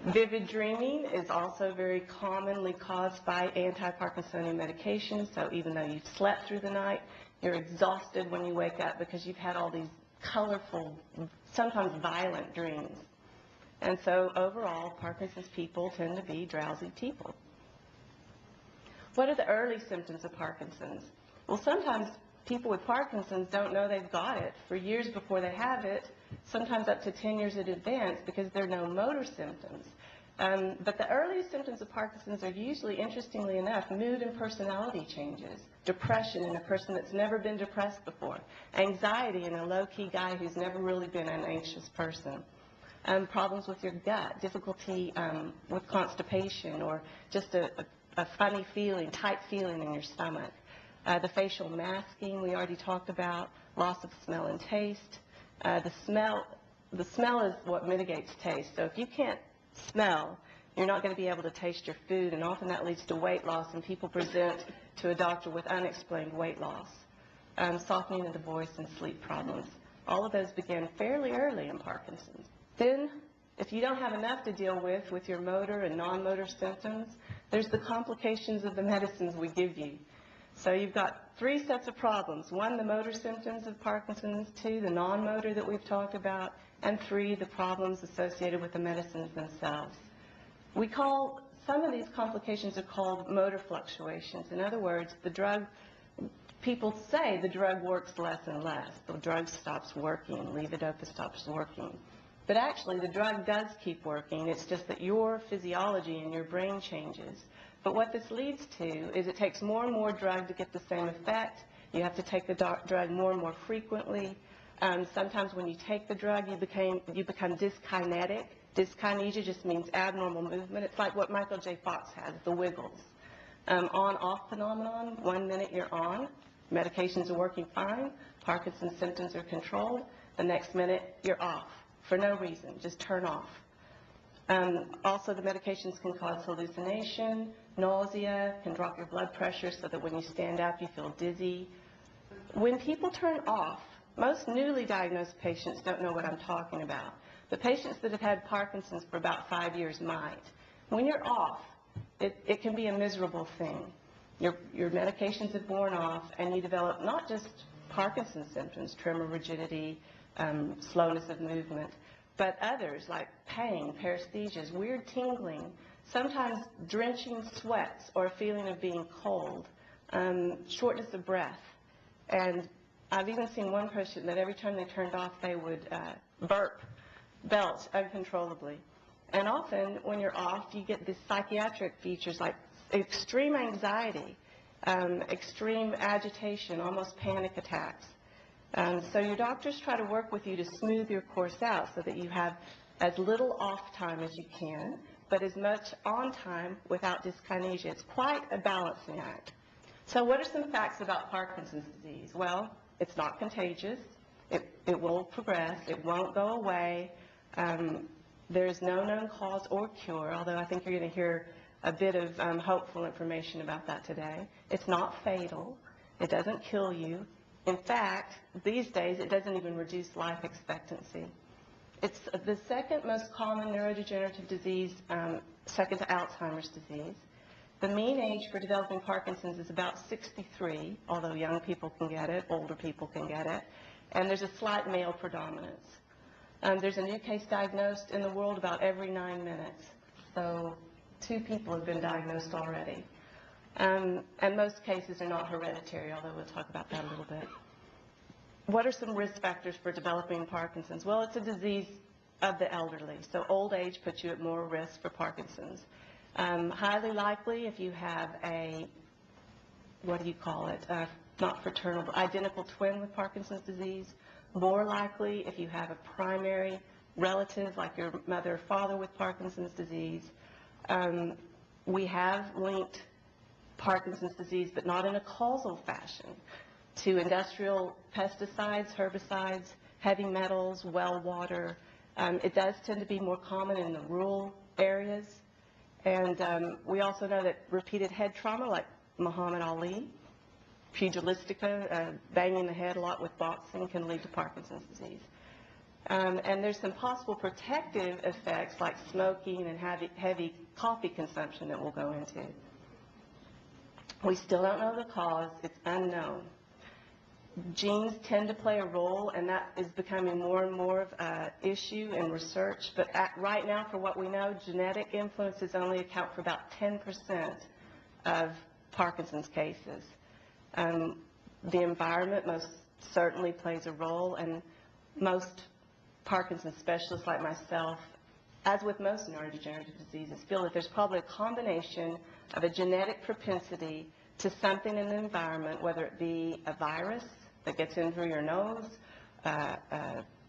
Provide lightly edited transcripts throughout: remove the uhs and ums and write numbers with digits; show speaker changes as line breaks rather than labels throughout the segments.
Vivid dreaming is also very commonly caused by anti-Parkinsonian medications. So even though you've slept through the night, you're exhausted when you wake up because you've had all these colorful, sometimes violent dreams. And so overall, Parkinson's people tend to be drowsy people. What are the early symptoms of Parkinson's? Well, sometimes people with Parkinson's don't know they've got it for years before they have it, sometimes up to 10 years in advance because there are no motor symptoms. But the earliest symptoms of Parkinson's are usually, interestingly enough, mood and personality changes, depression in a person that's never been depressed before, anxiety in a low-key guy who's never really been an anxious person, problems with your gut, difficulty with constipation, or just a funny feeling, tight feeling in your stomach. The facial masking we already talked about, loss of smell and taste. The smell is what mitigates taste. So if you can't smell, you're not going to be able to taste your food, and often that leads to weight loss, and people present to a doctor with unexplained weight loss. Softening of the voice and sleep problems. All of those begin fairly early in Parkinson's. Then, if you don't have enough to deal with your motor and non-motor symptoms, there's the complications of the medicines we give you. So you've got 3 sets of problems. 1, the motor symptoms of Parkinson's. 2, the non-motor that we've talked about. And 3, the problems associated with the medicines themselves. Some of these complications are called motor fluctuations. In other words, the drug, people say the drug works less and less. The drug stops working, levodopa stops working. But actually, the drug does keep working. It's just that your physiology and your brain changes. But what this leads to is it takes more and more drug to get the same effect. You have to take the drug more and more frequently. Sometimes when you take the drug, you become dyskinetic. Dyskinesia just means abnormal movement. It's like what Michael J. Fox has, the wiggles. On-off phenomenon, 1 minute you're on, medications are working fine, Parkinson's symptoms are controlled, the next minute you're off for no reason, just turn off. Also, the medications can cause hallucination, nausea, can drop your blood pressure so that when you stand up you feel dizzy. When people turn off, most newly diagnosed patients don't know what I'm talking about. The patients that have had Parkinson's for about 5 years might. When you're off, it can be a miserable thing. Your medications have worn off and you develop not just Parkinson's symptoms, tremor, rigidity, slowness of movement, but others like pain, paresthesias, weird tingling, sometimes drenching sweats or a feeling of being cold, shortness of breath. And I've even seen one patient that every time they turned off, they would belch uncontrollably. And often when you're off, you get these psychiatric features like extreme anxiety, extreme agitation, almost panic attacks. So your doctors try to work with you to smooth your course out so that you have as little off time as you can, but as much on time without dyskinesia. It's quite a balancing act. So what are some facts about Parkinson's disease? Well, it's not contagious. It will progress. It won't go away. There is no known cause or cure, although I think you're going to hear a bit of hopeful information about that today. It's not fatal. It doesn't kill you. In fact, these days, it doesn't even reduce life expectancy. It's the second most common neurodegenerative disease, second to Alzheimer's disease. The mean age for developing Parkinson's is about 63, although young people can get it, older people can get it, and there's a slight male predominance. There's a new case diagnosed in the world about every 9 minutes, so 2 people have been diagnosed already. And most cases are not hereditary, although we'll talk about that a little bit. What are some risk factors for developing Parkinson's? Well, it's a disease of the elderly, so old age puts you at more risk for Parkinson's. Highly likely if you have a, what do you call it, not fraternal, but identical twin with Parkinson's disease. More likely if you have a primary relative like your mother or father with Parkinson's disease. We have linked Parkinson's disease, but not in a causal fashion, to industrial pesticides, herbicides, heavy metals, well water. It does tend to be more common in the rural areas. And we also know that repeated head trauma, like Muhammad Ali, pugilistica, banging the head a lot with boxing, can lead to Parkinson's disease. And there's some possible protective effects like smoking and heavy coffee consumption that we'll go into. We still don't know the cause. It's unknown. Genes tend to play a role, and that is becoming more and more of an issue in research. But right now, for what we know, genetic influences only account for about 10% of Parkinson's cases. The environment most certainly plays a role, and most Parkinson's specialists like myself, as with most neurodegenerative diseases, feel that there's probably a combination of a genetic propensity to something in the environment, whether it be a virus that gets in through your nose,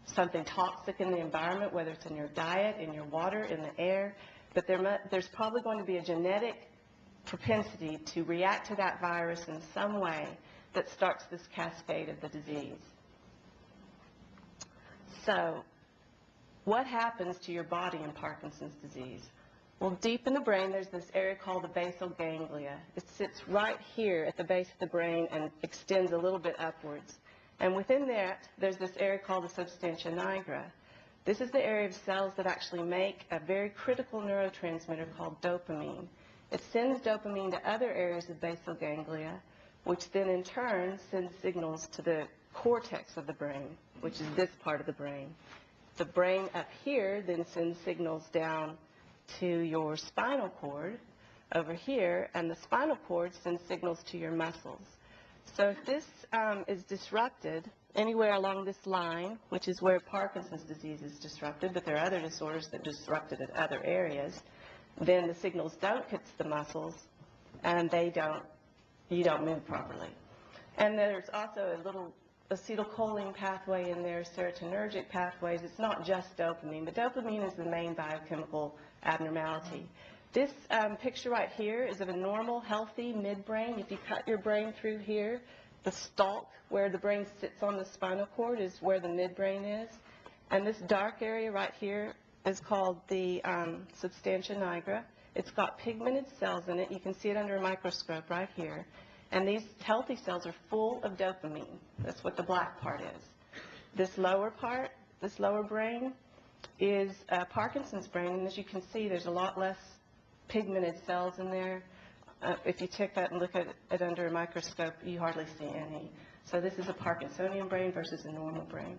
something toxic in the environment, whether it's in your diet, in your water, in the air, but there's probably going to be a genetic propensity to react to that virus in some way that starts this cascade of the disease. So, what happens to your body in Parkinson's disease? Well, deep in the brain, there's this area called the basal ganglia. It sits right here at the base of the brain and extends a little bit upwards. And within that, there's this area called the substantia nigra. This is the area of cells that actually make a very critical neurotransmitter called dopamine. It sends dopamine to other areas of basal ganglia, which then in turn sends signals to the cortex of the brain, which is this part of the brain. The brain up here then sends signals down to your spinal cord over here, and the spinal cord sends signals to your muscles. So if this is disrupted anywhere along this line, which is where Parkinson's disease is disrupted, but there are other disorders that disrupt it in other areas, then the signals don't hit the muscles, and you don't move properly. And there's also a little acetylcholine pathway in there, serotonergic pathways. It's not just dopamine, but dopamine is the main biochemical abnormality. This picture right here is of a normal, healthy midbrain. If you cut your brain through here, the stalk where the brain sits on the spinal cord is where the midbrain is. And this dark area right here is called the substantia nigra. It's got pigmented cells in it. You can see it under a microscope right here. And these healthy cells are full of dopamine. That's what the black part is. This lower part, this lower brain, is Parkinson's brain. And as you can see, there's a lot less pigmented cells in there. If you check that and look at it under a microscope, you hardly see any. So this is a Parkinsonian brain versus a normal brain.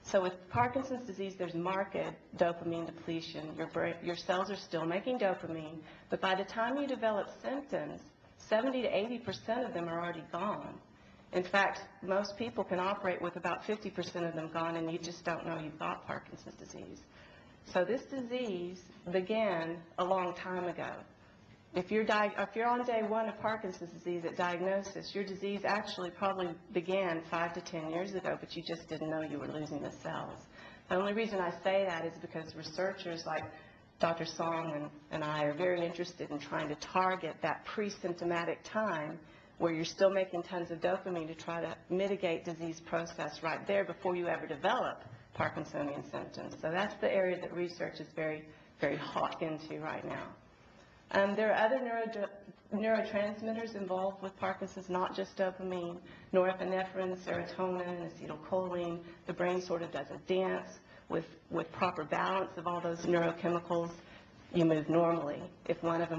So with Parkinson's disease, there's marked dopamine depletion. Your cells are still making dopamine, but by the time you develop symptoms, 70 to 80% of them are already gone. In fact, most people can operate with about 50% of them gone, and you just don't know you've got Parkinson's disease. So this disease began a long time ago. If you're on day one of Parkinson's disease at diagnosis, your disease actually probably began 5 to 10 years ago, but you just didn't know you were losing the cells. The only reason I say that is because researchers like Dr. Song and I are very interested in trying to target that pre-symptomatic time where you're still making tons of dopamine to try to mitigate disease process right there before you ever develop Parkinsonian symptoms. So that's the area that research is very, very hot into right now. There are other neurotransmitters involved with Parkinson's, not just dopamine, norepinephrine, serotonin, acetylcholine. The brain sort of does a dance with proper balance of all those neurochemicals. You move normally. If one of them